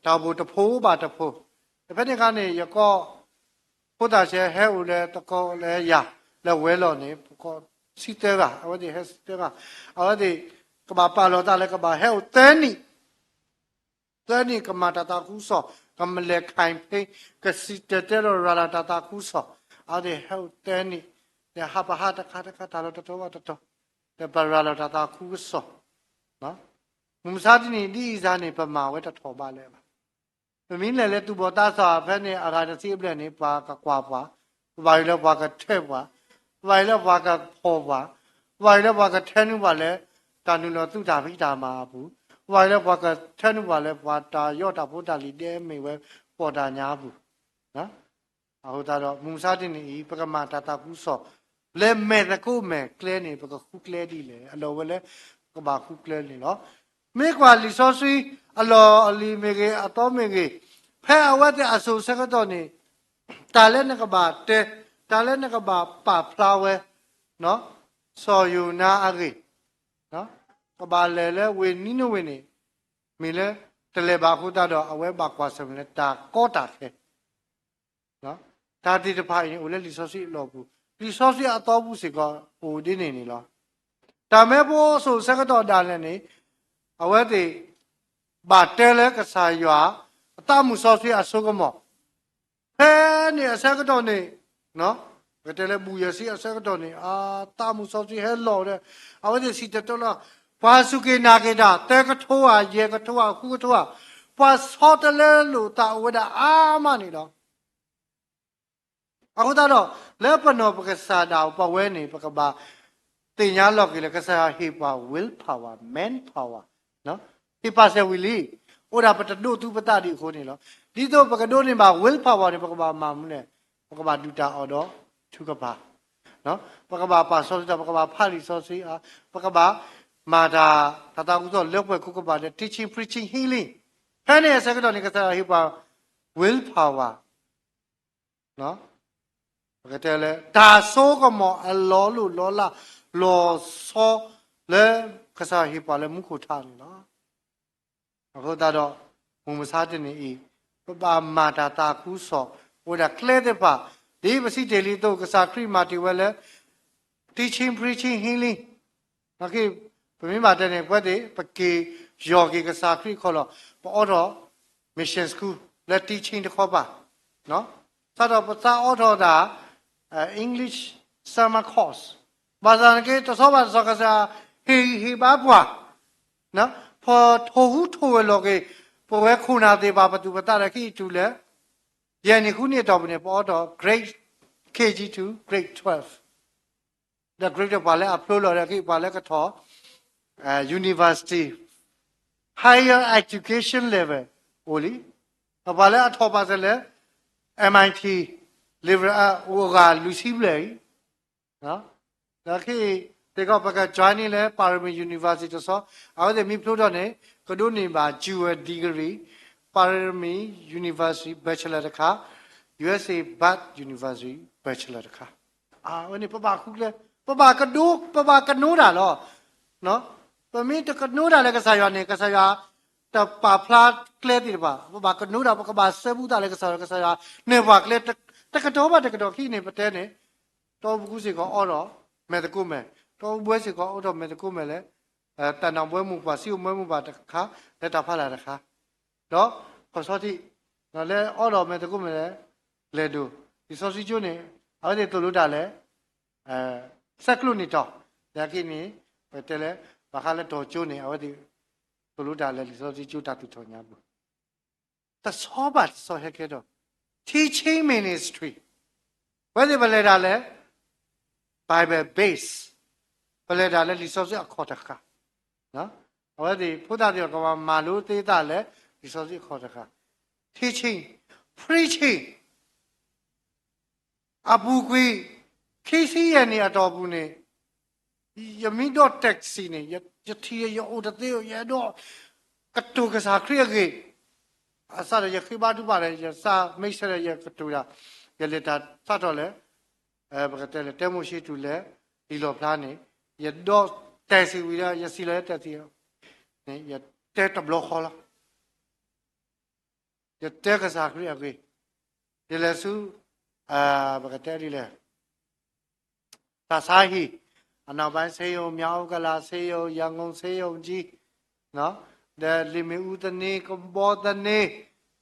ဒါဘူတဖိုးပါတဖိုးတစ်ဖက်တစ်ခါနေရကောဘုဒ္ဓရှဲဟဲဦးလဲတကောလဲရလဲဝဲလော်နေကောစီတဲကအဝဒီဟက်စတဲကအဝဒီကဘာပါလောတာလဲကဘာဟဲဦးတဲနီကမာတာခုဆောကမလဲခိုင်ဖိကစီတဲရောရာလာတာခုဆောအဲ့ဒီဟဲဦးတဲနီတဲ့ဟာပါဟာတခါတာလောတော်တဲ့ပါရာလောတာခုဆောနော်မူစားတင်ဒီအစားနေပမာဝဲတထော်ပါလဲပါမင်းလည်းသူဘောတာစာဖက်နေအရာတစီပလက်နေပါကကွာပါဘာလဲဘာကထဲပါဘာလဲဘာကဖော်ပါဘာလဲဘာကထဲနုပါလဲတာနုလောသူတာဖိတာမှာဘူးဘာလဲဘာကထဲနုပါလဲဘာတာရော့တာဘုဒ္ဓလီတဲမေဝဲပေါ်တာညာဘူးနော်အခုတော့မူစားတင်နေပကမာတာကူဆော့လဲမဲတကုမဲကလဲနေပကခုကလဲဒီလေအလောဝဲလဲကဘာခုကလဲနေနော်မေကွာလီဆောဆွီအလောအလီမေကေအတော်မေကေဖဲအဝတ်တဲ့အဆူစကတော့နေတာလဲနကဘာတဲတာလဲနကဘာပါဖလာဝဲနော်ဆော်ယူနာအဂေနော်ကဘာလဲဝေနီနဝေနေမီလဲတလဲဘာခုတော့အဝဲပါကွာစမလဲတာကောတာခဲနော်ဒါတိတဖိုင်ဦးလဲလီဆောဆွီလောဘူးလီဆောဆွီအတော်ဘူးစီကဟိုဒီနေလောဒါမဲဘောဆိုစကတော့တာလဲနေအဝဲတိဘာတဲလဲကစားရွာအတမှုဆောဆွေအဆုကမောဖဲနေအဆက်ကတော့နေနော်ကတဲလဲဘူးရစီအဆက်ကတော့နေအာတမှုဆောဆွေဟဲလော်တဲ့အဝဲတိစီတတော်လားဘာစုကေနာကေတာတဲကထိုးဟာရေကထိုးဟာခုကထိုးဟာဘာဆောတလဲလို့တာဝဲတာအာမနေတော့အခုတော့လဲပနောပကစားတာပဝဲနေပကဘာတင်ညာလော့ကေလဲကစားဟေပါ will power man powerနော်ဒီပါဆယ်ဝီလီဩဒါပတတို့သူပတတိခိုးနေလောဒီတော့ပကတို့နေမှာ will power နေပကဘာမှာမလဲပကဘာဒူတာအော်တော့သူကဘာနော်ပကဘာပါဆောစတာပကဘာဖာလီဆောစီအာပကဘာမာတာတကုသောလောက်ွယ်ကုကဘာတဲ့ teaching preaching healing ဖဲနေစကတော့နေကစားဟိပါ will power နော်ပကတဲ့လေဒါဆိုကမောအလောလူလောလာလောဆောလေကစားဟိပါလေမုခုထားနေနော်အခုတော့မူမစားတင်နေဤပပမာတာခုဆောဟိုဒါကလဲတဲ့ပါဒီပစီတေလီတော့ကစားခရီမာတီဝဲလေ teaching preaching healing โอเคပမင်းပါတဲ့ကွက်တဲ့ပကေယောဂီကစားခရီခေါ်လို့ပေါ်တော့ mission school လက် teaching တခေါ်ပါနော်စတော့ပစာအော်တော်တာ English summer course ဘာသာကေတဆောပါဆောကစားဟေဘာပွားနော်ဖော်ထိုဟုထိုလောကေ ပေါ်ဝဲခုနာသေးပါပတူပတာရခိတူလေယနေ့ခုနှစ်တော်ဘယ်ပေါ်တော့ grade KG2 grade 12 the grade ဘာလဲ upload လုပ်ရခိဘာလဲကထော university higher education level ဟိုလီဘာလဲအထောပါစလဲ MIT level ဟိုကလူစီးလေနော်ဒါခိတေကပက joining လဲ Parliament University ဆိုအဲ့ဒါမိဖလို့တော့နေကဒိုနေပါ dual degree Parliament University bachelor တခါ USA Bath University bachelor တခါဝနေပပခုလဲပပကဒိုပပကနိုးတာလောနော်ပမင်းတကနိုးတာလဲကစားရနေကစားရတပါဖလာကလဲတိပါပပကနိုးတာပကပါဆဘူးတာလဲကစားရနေပါကလဲတကတော့ပါတကတော့ခိနေပတဲနေတော့ဘူးစီကောအော်တော့မဲတကုမဲတော့ဘွဲစီကောအော်တော့မဲတကုမဲလဲတန်တော်ဘွဲမှုပါစီမွဲမှုပါတခါလက်တာဖလာတခါတော့ခေါ်စောတိနော်လဲအော်တော့မဲတကုမဲလဲလေဒူဒီစောစီကျိုးနေအဲ့ဒီတူလို့တာလဲစက်ကလုနေတော့ဒါကိနေတဲလဲဘာခါလဲတော့ကျိုးနေအဲ့ဒီတူလို့တာလဲဒီစောစီကျိုးတာတူထော်ညာဘူးတဆောပါဆောဟဲကဲတော့ teaching ministry ဘယ်ဒီဘလဲတာလဲ Bible base ဘလဲတာလဲဒီစောစီအခေါ်တခါနော်အဲ့ဒီဖုဒ္ဓတိကမာလို့သေးတာလဲဒီစောစီခေါ်တခါ teaching preaching အပူကွေခိစီရနေအတော်ဘူးနေယမင်းတော့ taxi နေယတိရအိုတသေးရတော့ကတူကစားခရီးကြီးအစားရခိဘာတူပါလေစာမိတ်ဆရရကတူရရလက်တာစတော့လေဘကတဲလေတဲမိုရှိတူလေဒီလိုဖလားနေရတော့တဲစီဝီရရစီလေတဲစီနေရတဲတဘလခေါ်လာရတဲကစားခရီးကြီးဒီလေစုဘကတဲဒီလေသာစာဟီအနောက်ပိုင်းဆေးရုံမြောက်ကလာဆေးရုံရန်ကုန်ဆေးရုံကြီးနော်ဒါလီမီဦးတနေကဘောတနေ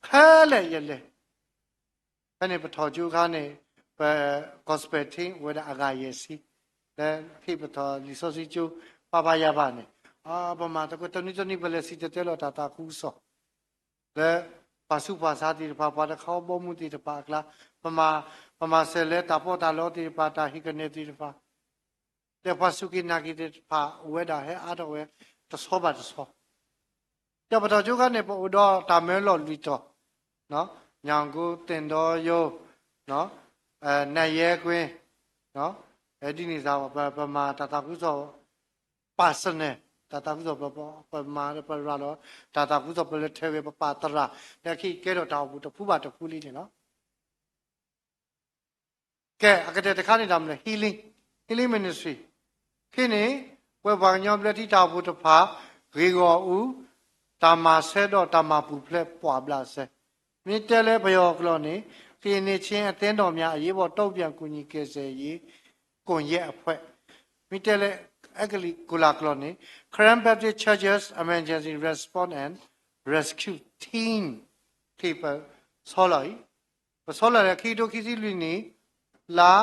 ခဲလေရလေခနဲ့ပထောကျူခါနေgospel team ဝဒအဂါယေစီဒါခိပထောလီဆိုစီကျူပပရပါနေပမာတကတနိတနိပလက်စီတဲလောတာကူဆောဒါပါစုပါစာတိပါပါတခေါဘောမှုတိတပါကလာပမာဆဲလေတပေါ်တာလောတိပါတာဟိကနေတိပါတဲ့ပါစုကိနာကိတိပါဝဲတာဟဲအားတော့ဝဲတဆောပါတဆောတပတော်ကျုပ်ကနေပို့တော့တာမဲလော်လူတော့နော်ညောင်ကိုတင်တော်ရိုးနော်နတ်ရဲကွင်းနော်အဲ့ဒီနေစားပမာတတကုသောပါစနေတတကုသောပမာပရလောတတကုသောပလက်ထဲပပတရာတခိကဲတော့တောက်ဘူးတဖူးပါတဖူးလေးနေနော်ကဲအကတဲ့တခါနေတာမလဲ healing ministry ခင်းနေဝဘာညောပလက်တိတောက်ဘူးတဖာဂေဂောဦးတာမာဆဲတော့တာမာပူဖလက်ပွားပလာဆဲမိတဲလဲဘယောကလောနေခင်းနေချင်းအသင်းတော်များအရေးပေါ်တုံ့ပြန်ကူညီကယ်ဆယ်ရေးကွန်ရက်အဖွဲ့မိတဲလဲအဂလီကူလာကလောနေ Cram Baptist Churches Emergency Response and Rescue Team people ဆောလိုက်ဆောလာခီတိုခီစီလူနေလာ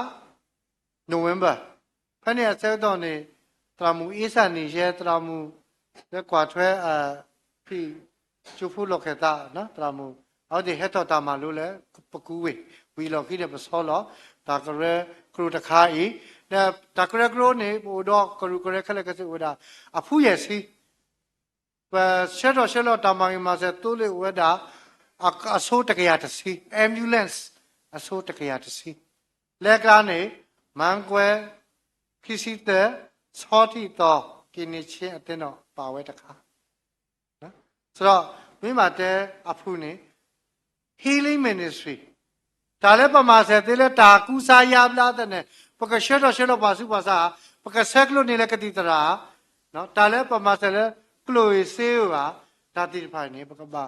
နိုဝင်ဘာဖက်နေဆဲတော့နေတရာမူအေးစာနေရဲတရာမူလက်ကွာထွဲဖိချူဖူလောက်ခတာနော်တရာမူအော်ဒီဟက်တော်တာမလို့လဲပကူဝေဝီလောက်ခိတဲ့ပစောလောဒါကရဲကရူတခါဤဒါကရဲကရိုနေပိုတော့ကရူကရဲခလက်ကစဝဒါအဖူရဲ့စီပရှေတော့တာမင်မှာစတူလေဝဒါအဆိုးတကရတစီ ambulance အဆိုးတကရတစီလက်ကနေမန်ကွယ်ခိစီတဲ့စောတိတော့ကိနေချင်းအတင်းတော့ပါဝဲတခါနော်ဆိုတော့မိမတဲ့အဖူနေ healing ministry ဒါလည်းပမာဆယ်သေးလဲတာကူစာရပလာတဲ့ပကရှေတော့ပါစုပါစာပကဆက်ကလို့နေလဲကတိတရာနော်ဒါလည်းပမာဆယ်လဲကလိုရေဆေးကဒါတိဖိုင်နေပကပါ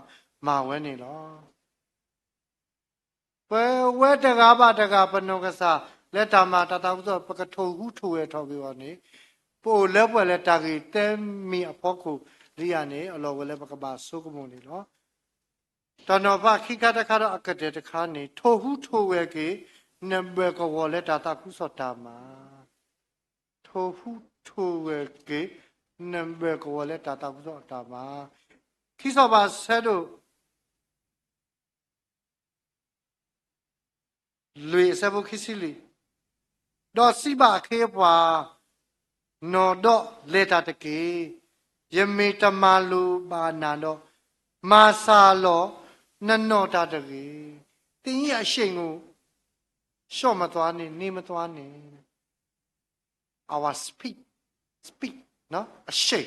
မာဝဲနေလောဝဲတကားပါတကားပနောကစားလက်တာမှာတတဟုဆိုပကထိုဟုထိုရထော်ပြီးပါနေပိုလက်ပွဲလက်တာကြီးတဲမီအဖို့ကိုရိယာနေအလောဝဲလက်ပကပါဆုကမုန်နေလောတနောဘခိကတခါတော့အကတဲ့တခါနေထိုဟုထိုဝဲကေနဘကဝလက်တာတကုစောတာမှာထိုဟုထိုဝဲကေနဘကဝလက်တာတကုစောတာမှာခိစောပါဆဲတို့ lui sẽ vô khi xí đó xí bà khi bà nó đó lê ta tê kì yếm mi ta ma lu bà nà đó ma sa lo năn nó ta tê kì tiếng ý à xê ngủ xô mà toa nì ni mà toa nì our speak no a xê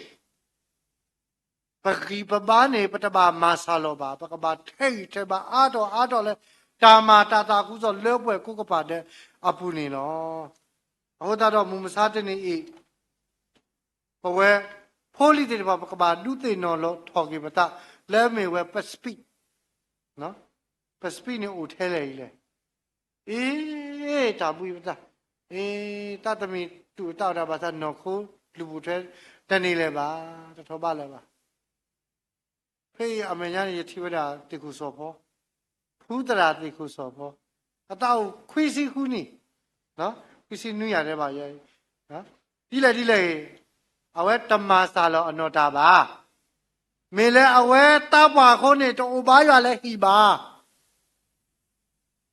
bà kì bà bà nì bà ta bà ma sa lo bà bà thay thay bà á đó lê ta mà ta cú zo lê bùi cú bà đê à bù nì nó hô ta đó mù mà sa tê nì ý bà wê Holy de ba ba du te no lo thoki bata le me we paspi no paspi ni u the le le ta bui bata ta tami tu ta da ba sa no kho lu bu the ta ni le ba ta tho ba le ba phei a me nya ni thi wada te ku so pho phu tara te ku so pho ata khwi si khu ni no khwi si nu ya de ba ye no di leအဝဲတမစာလောအနောတာပါမေလဲအဝဲတပ်ပါခေါနေတူဘာရွာလဲဟီပါ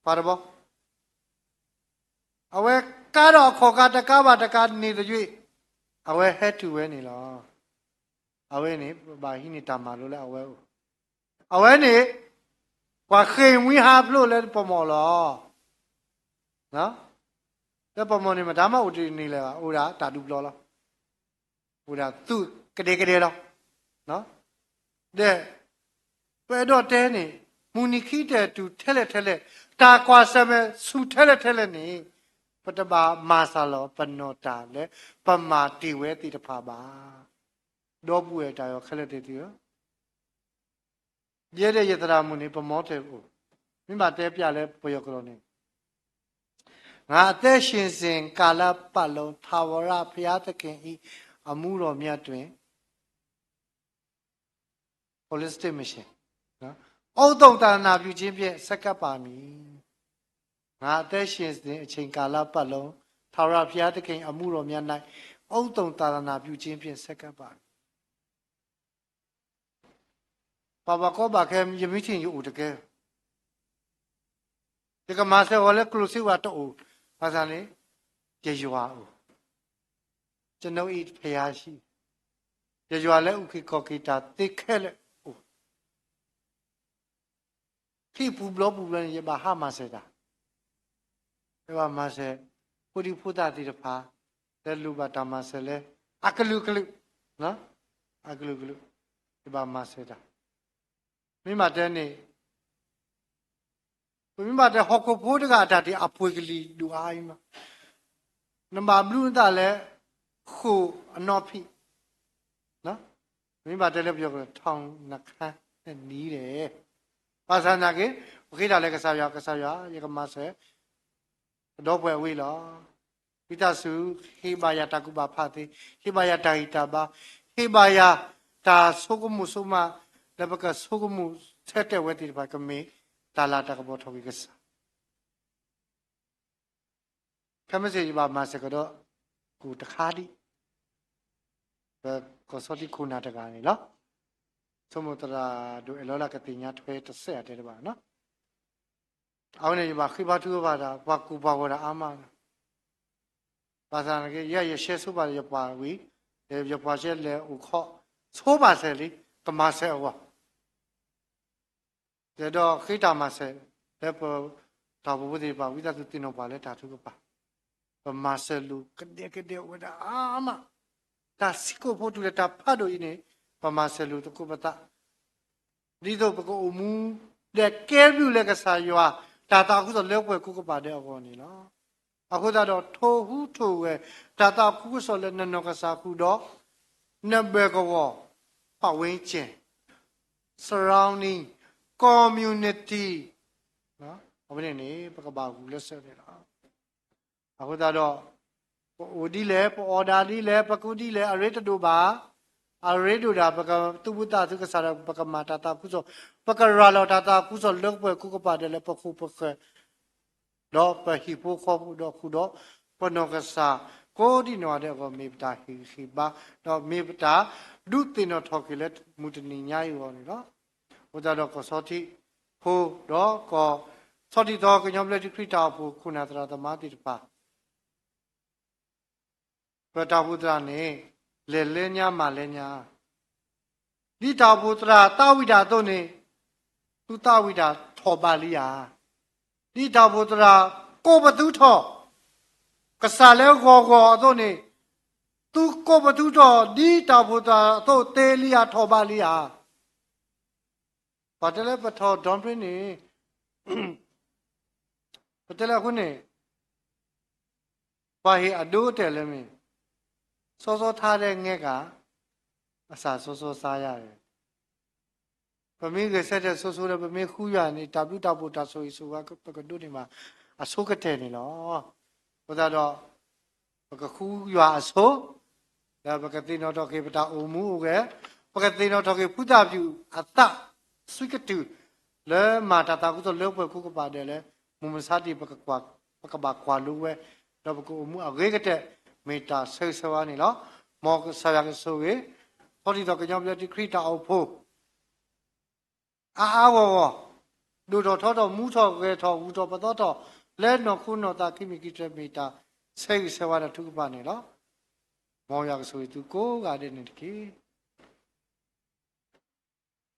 ပါတော့အဝဲကားတော့ခေါ်ကတကားပါတကားနေတဲ့၍အဝဲဟဲတူဝဲနေလောအဝဲနေဘာဟိနေတမလို့လဲအဝဲနေကွာခေဝီဟာဘလို့လဲပမော်လောနော်လဲပမော်နေမှာဒါမှဦးတီနေလဲပါဦးတာတာတူဘလောလောဟိုဒါသူကတဲ့တော့နော်တဲ့ဘယ်တော့တဲနေမူနိခိတဲ့သူထဲလက်တာကွာစမဲဆူထဲလက်နေပတပါမာဆာလောပနောတာလေပမာတိဝဲတိတဖာပါတော့ပူရတာရောခလက်တဲ့တီရောရဲတဲ့ယတရာမူနိပမောတဲ့ကိုမိမတဲပြလဲပယောကလောနေငါအသက်ရှင်စဉ်ကာလပတ်လုံးသာဝရဘုရားသခင်ဤအမှုတော်မြတ်တွင် holistic mission နော်ဩတုံတနာပြုခြင်းဖြင့်ဆက်ကပ်ပါမည်ငါအသက်ရှင်စဉ်အချိန်ကာလပတ်လုံးသာရဘုရားသခင်အမှုတော်မြတ်၌ဩတုံတနာပြုခြင်းဖြင့်ဆက်ကပ်ပါမည်ဘာဘာကောဘာခဲယမိချင်းယူတကယ်ဒီကမာဆေဝလဲကလုစီဝတ်တူဘာသာလဲကျေရွာဦးကျွန်ုပ်ဤဖျားရှိကြွားလဲဥခိကောကိတာတိခဲလဲခိပူဘလောပူလဲရပါဟာမဆေတာရပါမဆေပူဒီဖုတာတိတဖာလဲလူပါတာမဆေလဲအကလူနော်အကလူရပါမဆေတာမိမတဲနေမိမတဲဟောကိုဖိုးတကအတာတိအဖွေကလေးလူအားကြီးမှာနံပါတ်ဘလူးတာလဲခုအနော်ဖိနော်မိဘတဲလည်းပြောကြထောင်နှခမ်းနဲ့နီးတယ်ပါစနာကေခိတာလည်းကစားရရကမဆဲတော့ပွဲဝေးလောပိတဆုဟိဘာယတကုပါဖတိဟိဘာယတာဟိတဘာဟိဘာယတာဆုကမှုဆုမလည်းပကဆုကမှုဆက်တဲ့ဝဲတိဘာကမေတာလာတကဘောထောကိကစားကမစေဘာမဆကတော့ကိုတခါဒီကိုစောတိခုနာတကနေနော်သမုတရာတို့အလောလာကတိညာထွဲတစ်ဆက်တဲ့ပါနော်အောင်းနေပါခိဘသူဘာတာဘာကူဘာဝရအာမဘာသာငယ်ရရှဲဆုပါရပါဝီရပါရှဲလေဥခော့သိုးပါဆဲလီကမဆဲဝါတော့ခိတာမဆဲလေပေါ်တာဘုဒ္ဓဘာဝိသသူတင်တော့ပါလေတာသူကပါမဆဲလူကတဲ့ဝဒအာမဒါစီကိုဖို့တူတာဖတ်လို့ရင်းပမာဆဲလူတကုပတာဒီတော့ပကောမူတဲ့ကဲပြူလက်ကစားရွာတာတာခုဆိုလက်ွယ်ကုကပါတဲ့အကောနေနော်အခုတော့ထိုဟုထိုဝဲတာတာခုဆိုလက်နကစားခုတော့နဘေကောပဝင်းချင်း surrounding community နော်ဘယ်နဲ့ပကပါကူလက်ဆက်နေတာအခုတော့ဟိုဒီလေပေါ်ဒါဒီလေပကုဒီလေအရေတတူပါအရေတူတာပကသူဘုတာသူကစားပကမာတာတာကုဆိုပကရာလောတာတာကုဆိုလောက်ပွဲကုကပါတယ်လေပခုပကတော့ပဟိပိုခေါ်ဘူးတော့ခုတော့ပနောကစားကိုဒီနော်တဲ့ကောမေပတာဟိဘာတော့မေပတာဒုတင်တော်ထော်ကလေးမူတနီညာယူရောနေနော်ဟိုတော့ကောစောတိဟိုတော့ကော စောတိတော်ကညောပလက်တိခရစ်တာဖို့ခုနာတရာသမာတိတပါဘတာဘုဒ္ဓနေလေလဲညာမလဲညာဒီတာဘုဒ္ဓတာဝိတာတို့နေသူတာဝိတာထောပါလိယာဒီတာဘုဒ္ဓကိုဘသူထောကစားလဲခေါ်တို့နေသူကိုဘသူထောဒီတာဘုဒ္ဓတို့တေလိယာထောပါလိယာဘာတလဲပထောဒွန်ပင်းနေပတလဲခုနေဘာဟိအဒိုးတယ်လဲမင်းစောစောထားတဲ့ငှက်ကအစာစောစောစားရတယ်ပမင်းကဆက်တဲ့စောစောတဲ့ပမင်းခူးရနေတာပြုတာဖို့တာဆိုရင်ဆိုကပကဒုနေမှာအဆိုးကတဲ့နေလောဘုရားတော့ပကခူးရအဆိုးဒါပကတိနောတော့ကေပတာအုံမှုကပကတိနောတော့ကေဖုဒပြုအတဆွိကတူလဲမာတာတာကုသလောပွဲခုကပါတယ်လဲမုံမစာတိပကဘာကွာလူဝဲတော့ပကအုံမှုအရေကတဲ့မေတ္တာဆေဆဝါနေလောမောကဆရာကဆိုရေဟောဒီတော့ကြောင့်ပြတိခရစ်တာအောင်ဖို့အာဝဝဒုတော်ထောတော်မူထောကဲထောဝူတော်ပတော်တော်လဲနော်ခုနော်တာခိမိကိတမေတ္တာဆေဆဝါတဲ့ထုကပါနေလောမောရကဆိုသူကိုကတဲ့နေတကေ